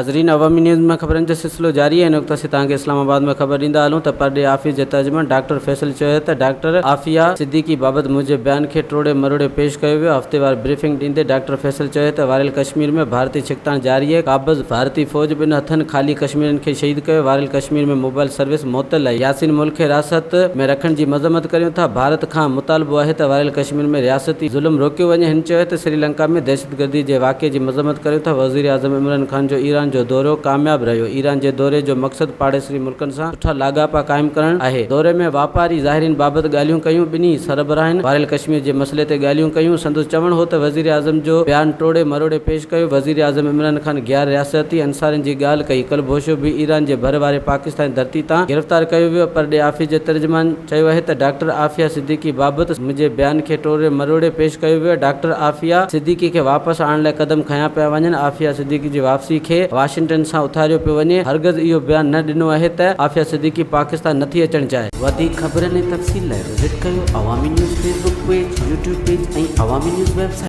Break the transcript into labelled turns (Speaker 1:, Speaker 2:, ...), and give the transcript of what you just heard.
Speaker 1: नाज़रीन, अवामी न्यूज़ में ख़बरनि जो सिलसिलो जारी है। इन वक्त असीं तव्हांखे इस्लामाबाद में ख़बर ॾींदा हलूं त पढ़े आफिस जे तर्जमान ॾाक्टर फैसल चयो त ॾाक्टर आफिया सिद्दीकी बाबति मुंहिंजे बयान खे टोड़े मरोड़े पेश कयो वियो। हफ़्तेवार ब्रीफिंग ॾींदे ॾाक्टर फैसल चयो त वारियल कश्मीर में भारतीय छिकताण जारी आहे। काबज़ भारतीय फ़ौज ॿिनि हथनि ख़ाली कश्मीरनि खे शहीद कयो। वारियल कश्मीर में मोबाइल सर्विस मुअत्तल आहे। यासीन मुल्क खे रियासत में रखण जी मज़म्मत करियूं था। भारत खां मुतालबो आहे त वारियल कश्मीर में रियासती ज़ुल्म रोकियो वञे। हिन चयो त श्रीलंका में दहशतगर्दी जे वाक़े जी मज़म्मत करियूं था। वज़ीर आज़म इमरान ख़ान जो ईरान जो दौरो कामयाब रहियो। ईरान जे दौरे जो मक़सद पाड़ेसरी मुल्कनि सां सुठा लाॻापा क़ाइमु करणु आहे। दौरे में वापारी ज़ाहिरीन बाबति ॻाल्हियूं कयूं। ॿिन्ही सरबराहनि वारियल कश्मीर जे मसइले ते ॻाल्हियूं कयूं। संदसि चवणु हो त वज़ीर आज़म जो बयान टोड़े मरोड़े पेश कयो। वज़ीर आज़म इमरान ख़ान गैर रियासती अंसारनि जी ॻाल्हि कई। कलभोशो बि ईरान जे भर वारे पाकिस्तान धरती तां गिरफ़्तार कयो वियो। परॾे आफिस जे तर्जमान चयो आहे त ॾाक्टर आफिया सिद्दीकी बाबति मुंहिंजे बयान खे टोड़े मरोड़े पेश कयो वियो। ॾाक्टर आफिया सिद्दीकी खे वापसि आणण लाइ क़दम खयां पिया वञनि। आफिया सिद्दीकी जी वापसी खे वाशिंगटन सां उथारियो पियो वञे। हरगज़ इहो बयान न ॾिनो आहे त आफिया सिद्दीकी पाकिस्तान नथी अचणु चाहे। वधीक ख़बरनि ऐं तफ़सील लाइ विज़िट कयो अवामी news Facebook page, YouTube page ऐं अवामी न्यूज़ वेबसाइट।